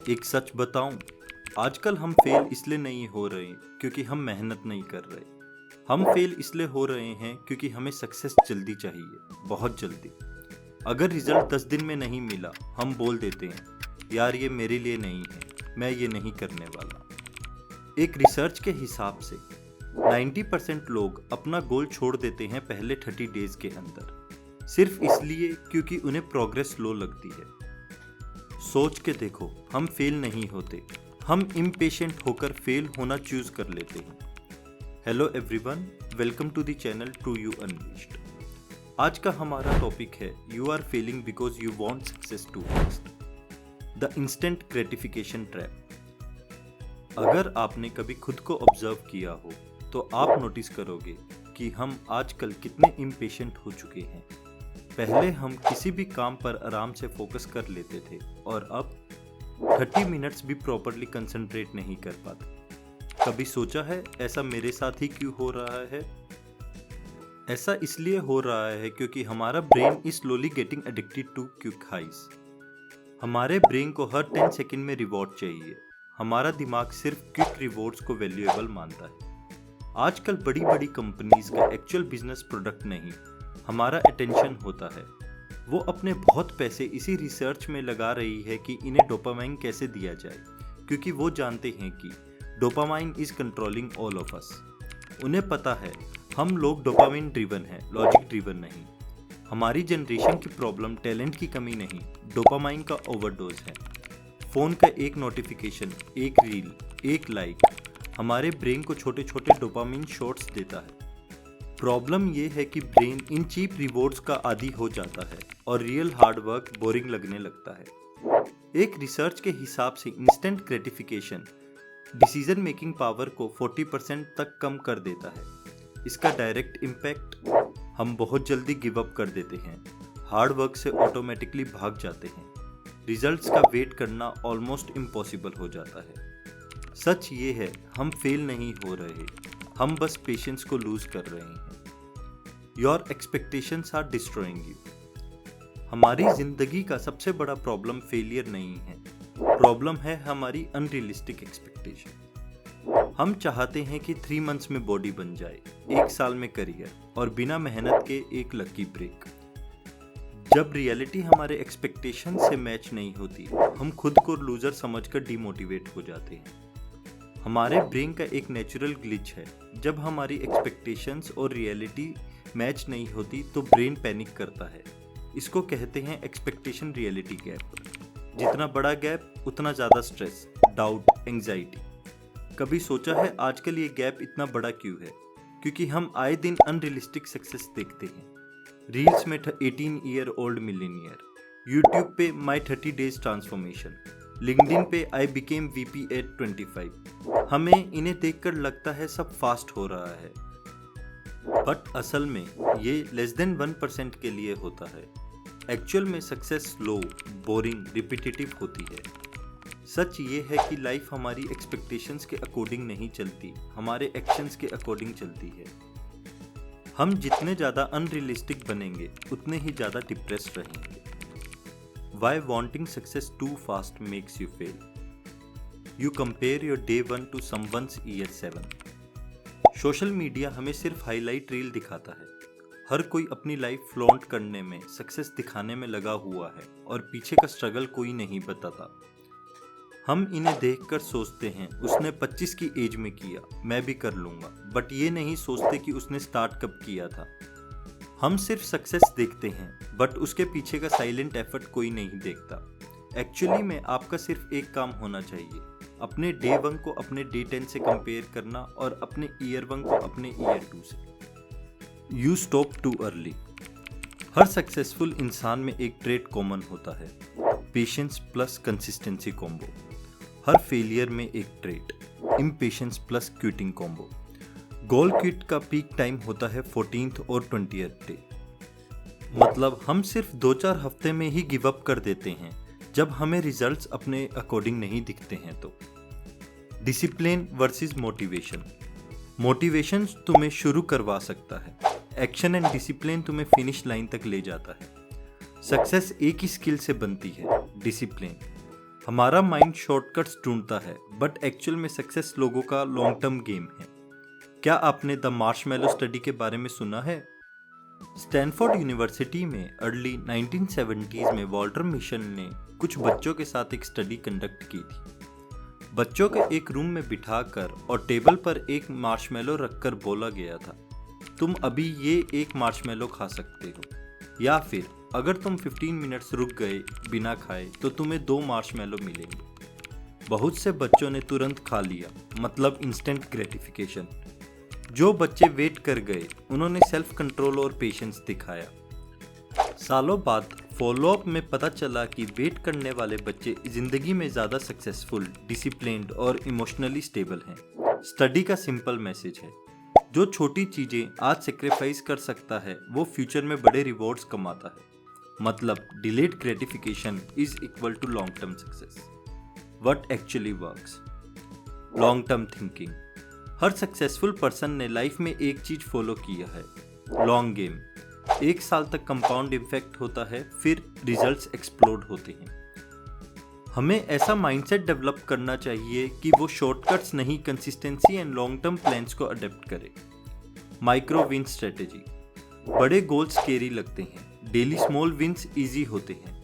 एक सच बताऊं, आजकल हम फेल इसलिए नहीं हो रहे क्योंकि हम मेहनत नहीं कर रहे। हम फेल इसलिए हो रहे हैं क्योंकि हमें सक्सेस जल्दी चाहिए, बहुत जल्दी। अगर रिजल्ट 10 दिन में नहीं मिला, हम बोल देते हैं, यार ये मेरे लिए नहीं है, मैं ये नहीं करने वाला। एक रिसर्च के हिसाब से 90% लोग अपना गोल छोड़ देते हैं पहले 30 डेज के अंदर, सिर्फ इसलिए क्योंकि उन्हें प्रोग्रेस स्लो लगती है। सोच के देखो, हम फेल नहीं होते, हम इम्पेशेंट होकर फेल होना चूज कर लेते हैं। Hello everyone, welcome to the channel to you unlisted. आज का हमारा टॉपिक है you are failing because you want success too fast, the instant gratification trap. अगर आपने कभी खुद को ऑब्जर्व किया हो तो आप नोटिस करोगे कि हम आजकल कितने इम्पेशेंट हो चुके हैं। पहले हम किसी भी काम पर आराम से फोकस कर लेते थे और अब 30 मिनट्स भी प्रॉपरली कंसंट्रेट नहीं कर पाते। कभी सोचा है ऐसा मेरे साथ ही क्यों हो रहा है? ऐसा इसलिए हो रहा है क्योंकि हमारा brain is slowly getting addicted to quick highs. हमारे ब्रेन को हर 10 सेकंड में रिवॉर्ड चाहिए। हमारा दिमाग सिर्फ क्विक रिवॉर्ड्स को वैल्यूएबल मानता है। आजकल बड़ी बड़ी कंपनीज का एक्चुअल बिजनेस प्रोडक्ट नहीं, हमारा अटेंशन होता है। वो अपने बहुत पैसे इसी रिसर्च में लगा रही है कि इन्हें डोपामाइन कैसे दिया जाए, क्योंकि वो जानते हैं कि dopamine is controlling all of us. उन्हें पता है हम लोग डोपामाइन ड्रिवन हैं, लॉजिक ड्रिवन नहीं। हमारी जनरेशन की प्रॉब्लम टैलेंट की कमी नहीं, डोपामाइन का ओवरडोज है। फोन का एक नोटिफिकेशन, एक रील, एक लाइक हमारे ब्रेन को छोटे छोटे डोपामाइन शॉट्स देता है। प्रॉब्लम ये है कि ब्रेन इन चीप रिवॉर्ड्स का आदी हो जाता है और रियल हार्ड वर्क बोरिंग लगने लगता है। एक रिसर्च के हिसाब से instant gratification decision making power को 40% तक कम कर देता है। इसका डायरेक्ट इम्पैक्ट, हम बहुत जल्दी गिव अप कर देते हैं, हार्ड वर्क से ऑटोमेटिकली भाग जाते हैं, रिजल्ट्स का वेट करना ऑलमोस्ट इम्पॉसिबल हो जाता है। सच ये है, हम फेल नहीं हो रहे, हम बस पेशेंस को लूज कर रहे हैं। Your expectations are destroying you. हमारी जिंदगी का सबसे बड़ा प्रॉब्लम फेलियर नहीं है, प्रॉब्लम है हमारी अनरियलिस्टिक एक्सपेक्टेशन। हम चाहते हैं कि 3 मंथ्स में बॉडी बन जाए, 1 साल में करियर और बिना मेहनत के एक लकी ब्रेक। जब रियलिटी हमारे एक्सपेक्टेशन से मैच नहीं होती, हम खुद को लूजर समझकर डिमोटिवेट हो जाते हैं। हमारे ब्रेन का एक नेचुरल ग्लिच है, जब हमारी एक्सपेक्टेशंस और रियलिटी मैच नहीं होती तो ब्रेन पैनिक करता है। इसको कहते हैं एक्सपेक्टेशन रियलिटी गैप। जितना बड़ा गैप उतना ज़्यादा स्ट्रेस, डाउट, एंजाइटी। कभी सोचा है आजकल ये गैप इतना बड़ा क्यों है? क्योंकि हम आए दिन अनरियलिस्टिक सक्सेस देखते हैं। रील्स में 18 ईयर ओल्ड मिलीनियर, यूट्यूब पे माई 30 डेज ट्रांसफॉर्मेशन, लिंक्डइन पे आई बिकेम वीपी एट 25। हमें इन्हें देखकर लगता है सब फास्ट हो रहा है, बट असल में ये लेस देन 1% के लिए होता है। एक्चुअल में सक्सेस स्लो, बोरिंग, रिपीटेटिव होती है। सच ये है कि लाइफ हमारी एक्सपेक्टेशंस के अकॉर्डिंग नहीं चलती, हमारे एक्शंस के अकॉर्डिंग चलती है। हम जितने ज़्यादा अनरियलिस्टिक बनेंगे उतने ही ज़्यादा डिप्रेस रहेंगे। Why wanting success too fast makes you fail? You compare your day 1 to someone's year 7. Social media हमें सिर्फ हाईलाइट रील दिखाता है। हर कोई अपनी लाइफ फ्लॉन्ट करने में, सक्सेस दिखाने में लगा हुआ है और पीछे का स्ट्रगल कोई नहीं बताता। हम इन्हें देखकर सोचते हैं उसने 25 की एज में किया, मैं भी कर लूँगा, बट ये नहीं सोचते कि उसने स्टार्ट कब किया था। हम सिर्फ सक्सेस देखते हैं, बट उसके पीछे का साइलेंट एफर्ट कोई नहीं देखता। एक्चुअली में आपका सिर्फ एक काम होना चाहिए, अपने डे 1 को अपने डे 10 से कंपेयर करना और अपने ईयर 1 को अपने ईयर 2 से। You stop too early. हर सक्सेसफुल इंसान में एक ट्रेट कॉमन होता है, पेशेंस प्लस कंसिस्टेंसी कॉम्बो। हर फेलियर में एक trait, impatience plus quitting combo. Goal quit का पीक टाइम होता है 14th और 20th डे। मतलब हम सिर्फ 2-4 हफ्ते में ही गिव अप कर देते हैं जब हमें रिजल्ट्स अपने अकॉर्डिंग नहीं दिखते हैं तो। Discipline versus motivation. मोटिवेशन तुम्हें शुरू करवा सकता है, एक्शन एंड डिसिप्लिन तुम्हें फिनिश लाइन तक ले जाता है। सक्सेस एक ही स्किल से बनती है, डिसिप्लिन। हमारा माइंड शॉर्टकट्स ढूंढता है, बट एक्चुअल में सक्सेस लोगों का लॉन्ग टर्म गेम है। क्या आपने द मार्शमैलो स्टडी के बारे में सुना है? स्टैनफोर्ड यूनिवर्सिटी में अर्ली 1970s में वॉल्टर मिशन ने कुछ बच्चों के साथ एक स्टडी कंडक्ट की थी। बच्चों को एक रूम में बिठाकर और टेबल पर एक मार्शमैलो रखकर बोला गया था, तुम अभी ये एक मार्शमैलो खा सकते हो, या फिर अगर तुम 15 मिनट्स रुक गए बिना खाए तो तुम्हें 2 मार्शमैलो मिलेंगे। बहुत से बच्चों ने तुरंत खा लिया, मतलब इंस्टेंट ग्रेटिफिकेशन। जो बच्चे वेट कर गए उन्होंने सेल्फ कंट्रोल और पेशेंस दिखाया। सालों बाद फॉलोअप में पता चला कि वेट करने वाले बच्चे जिंदगी में ज़्यादा सक्सेसफुल, डिसिप्लिन्ड और इमोशनली स्टेबल हैं। स्टडी का सिंपल मैसेज है, जो छोटी चीज़ें आज सेक्रीफाइस कर सकता है वो फ्यूचर में बड़े रिवॉर्ड्स कमाता है। मतलब delayed gratification is equal to long term success. What actually works? Long term thinking. हर सक्सेसफुल पर्सन ने लाइफ में एक चीज फॉलो किया है, लॉन्ग गेम। 1 साल तक कंपाउंड इफेक्ट होता है, फिर रिजल्ट्स एक्सप्लोड होते हैं। हमें ऐसा माइंडसेट डेवलप करना चाहिए कि वो शॉर्टकट्स नहीं, consistency and long term plans को अडेप्ट करे। Micro win strategy. बड़े गोल्स स्केरी लगते हैं, डेली स्मॉल विंस इजी होते हैं।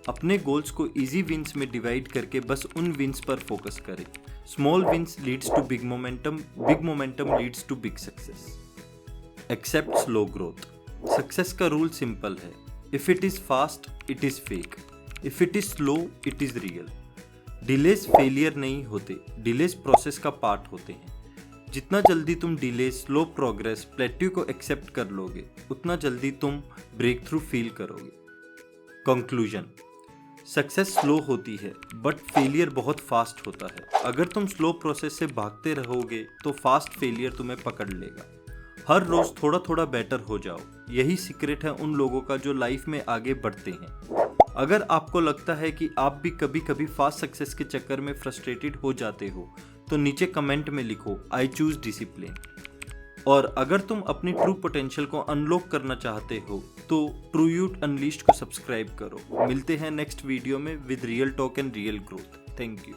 अपने गोल्स को इजी विंस में डिवाइड करके बस उन विंस पर फोकस करें। Small wins leads to big momentum leads to big success. Accept slow growth. Success का रूल सिंपल है, if it is fast it is fake, if it is slow it is real. Delays failure नहीं होते, delays process का part होते हैं। जितना जल्दी तुम डिले, स्लो प्रोग्रेस, प्लेट्यू को एक्सेप्ट कर लोगे, उतना जल्दी तुम ब्रेक थ्रू फील करोगे। कंक्लूजन। सक्सेस स्लो होती है बट फेलियर बहुत फास्ट होता है। अगर तुम स्लो प्रोसेस से भागते रहोगे तो फास्ट फेलियर तुम्हें पकड़ लेगा। हर रोज थोड़ा थोड़ा बेटर हो जाओ, यही सीक्रेट है उन लोगों का जो लाइफ में आगे बढ़ते हैं। अगर आपको लगता है कि आप भी कभी कभी फास्ट सक्सेस के चक्कर में फ्रस्ट्रेटेड हो जाते हो तो नीचे कमेंट में लिखो, आई चूज डिसिप्लिन। और अगर तुम अपनी ट्रू पोटेंशियल को अनलॉक करना चाहते हो तो ट्रू यूथ अनलीस्ड को सब्सक्राइब करो। मिलते हैं नेक्स्ट वीडियो में with real talk and real growth. Thank you.